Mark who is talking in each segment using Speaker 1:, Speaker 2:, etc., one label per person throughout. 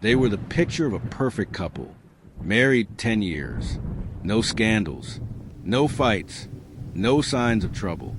Speaker 1: They were the picture of a perfect couple, married 10 years, no scandals, no fights, no signs of trouble,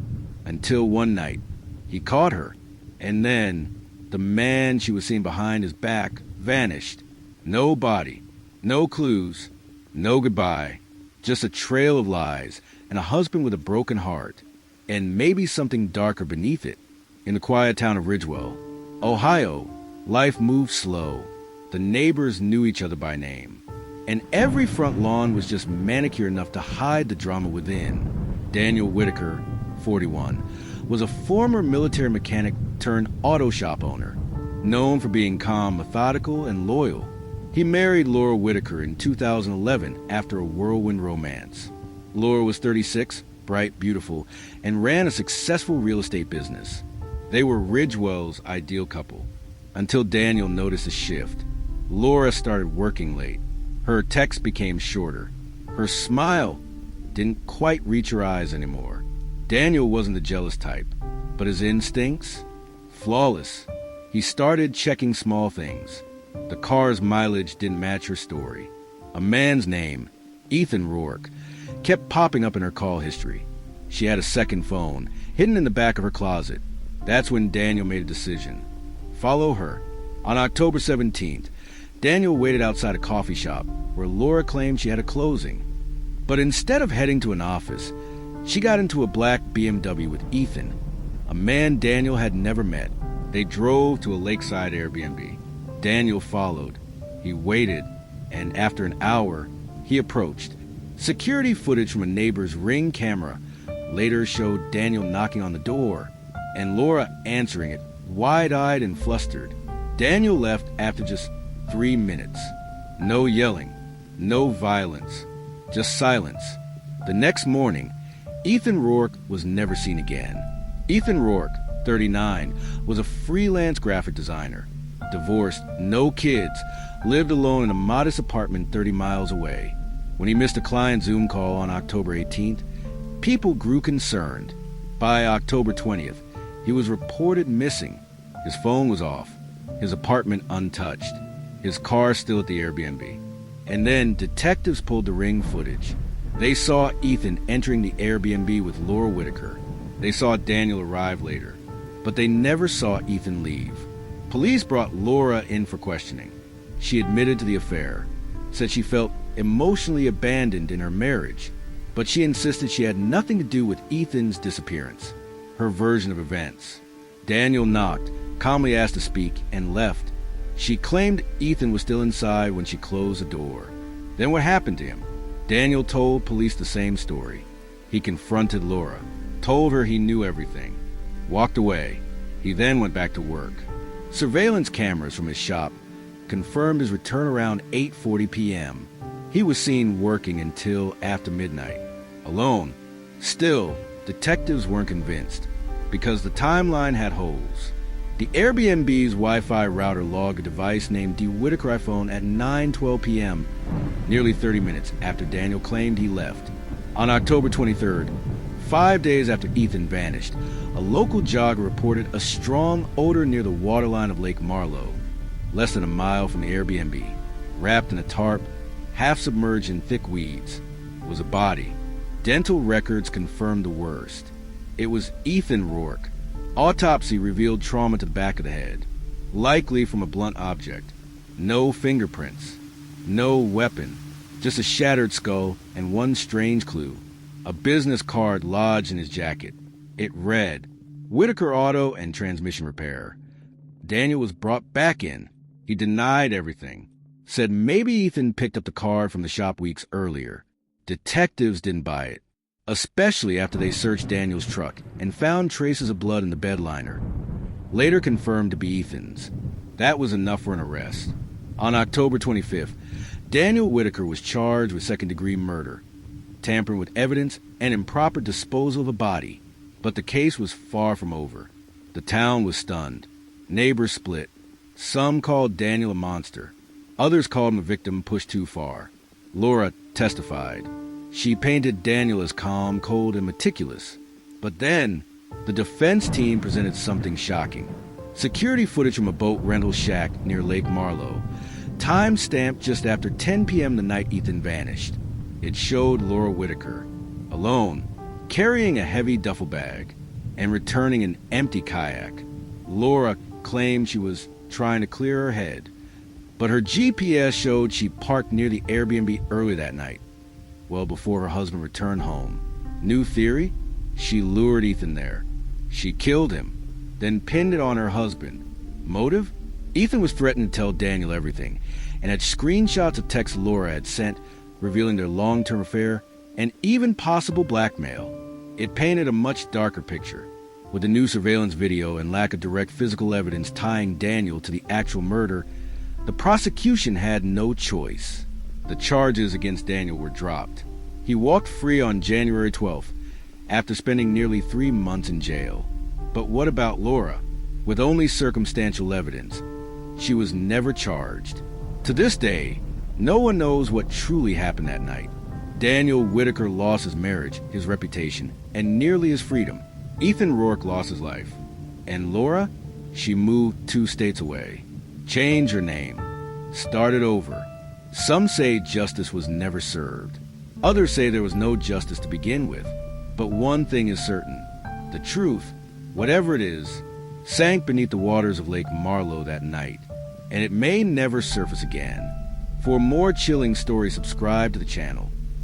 Speaker 1: until one night he caught her, and then the man she was seeing behind his back vanished. No body, no clues, no goodbye, just a trail of lies and a husband with a broken heart, and maybe something darker beneath it. In the quiet town of Ridgewell, Ohio, life moved slow. The neighbors knew each other by name, and every front lawn was just manicured enough to hide the drama within. Daniel Whitaker, 41, was a former military mechanic turned auto shop owner, known for being calm, methodical, and loyal. He married Laura Whitaker in 2011 after a whirlwind romance. Laura was 36, bright, beautiful, and ran a successful real estate business. They were Ridgewell's ideal couple, until Daniel noticed a shift. Laura started working late. Her texts became shorter. Her smile didn't quite reach her eyes anymore. Daniel wasn't the jealous type, but his instincts? Flawless. He started checking small things. The car's mileage didn't match her story. A man's name, Ethan Rourke, kept popping up in her call history. She had a second phone, hidden in the back of her closet. That's when Daniel made a decision. Follow her. On October 17th, Daniel waited outside a coffee shop where Laura claimed she had a closing. But instead of heading to an office, she got into a black BMW with Ethan, a man Daniel had never met. They drove to a lakeside Airbnb. Daniel followed. He waited, and after an hour, he approached. Security footage from a neighbor's Ring camera later showed Daniel knocking on the door, and Laura answering it, wide-eyed and flustered. Daniel left after just 3 minutes. No yelling, no violence, just silence. The next morning, Ethan Rourke was never seen again. Ethan Rourke, 39, was a freelance graphic designer. Divorced, no kids, lived alone in a modest apartment 30 miles away. When he missed a client Zoom call on October 18th, people grew concerned. By October 20th, he was reported missing. His phone was off, his apartment untouched, his car still at the Airbnb. And then detectives pulled the Ring footage. They saw Ethan entering the Airbnb with Laura Whitaker. They saw Daniel arrive later, but they never saw Ethan leave. Police brought Laura in for questioning. She admitted to the affair, said she felt emotionally abandoned in her marriage, but she insisted she had nothing to do with Ethan's disappearance, her version of events. Daniel knocked, calmly asked to speak, and left. She claimed Ethan was still inside when she closed the door. Then what happened to him? Daniel told police the same story. He confronted Laura, told her he knew everything, walked away. He then went back to work. Surveillance cameras from his shop confirmed his return around 8:40 p.m. He was seen working until after midnight, alone. Still, detectives weren't convinced, because the timeline had holes. The Airbnb's Wi-Fi router logged a device named the Whitaker iPhone at 9:12 p.m., nearly 30 minutes after Daniel claimed he left. On October 23rd, 5 days after Ethan vanished, a local jogger reported a strong odor near the waterline of Lake Marlow, less than a mile from the Airbnb. Wrapped in a tarp, half submerged in thick weeds, was a body. Dental records confirmed the worst. It was Ethan Rourke. Autopsy revealed trauma to the back of the head, likely from a blunt object. No fingerprints, no weapon, just a shattered skull and one strange clue, a business card lodged in his jacket. It read, Whitaker Auto and Transmission Repair. Daniel was brought back in. He denied everything, said maybe Ethan picked up the card from the shop weeks earlier. Detectives didn't buy it, especially after they searched Daniel's truck and found traces of blood in the bed liner, later confirmed to be Ethan's. That was enough for an arrest. On October 25th, Daniel Whitaker was charged with second-degree murder, tampering with evidence, and improper disposal of a body. But the case was far from over. The town was stunned. Neighbors split. Some called Daniel a monster. Others called him a victim pushed too far. Laura testified. She painted Daniel as calm, cold, and meticulous. But then, the defense team presented something shocking. Security footage from a boat rental shack near Lake Marlow time stamped just after 10 p.m. the night Ethan vanished. It showed Laura Whitaker, alone, carrying a heavy duffel bag and returning an empty kayak. Laura claimed she was trying to clear her head, but her GPS showed she parked near the Airbnb early that night, well before her husband returned home. New theory? She lured Ethan there. She killed him, then pinned it on her husband. Motive? Ethan was threatening to tell Daniel everything, and had screenshots of texts Laura had sent revealing their long-term affair and even possible blackmail. It painted a much darker picture. With the new surveillance video and lack of direct physical evidence tying Daniel to the actual murder, the prosecution had no choice. The charges against Daniel were dropped. He walked free on January 12th, after spending nearly 3 months in jail. But what about Laura? With only circumstantial evidence, she was never charged. To this day, no one knows what truly happened that night. Daniel Whitaker lost his marriage, his reputation, and nearly his freedom. Ethan Rourke lost his life. And Laura? She moved 2 states away. Changed her name. Started over. Some say justice was never served. Others say there was no justice to begin with. But one thing is certain. The truth, whatever it is, sank beneath the waters of Lake Marlowe that night. And it may never surface again. For more chilling stories, subscribe to the channel.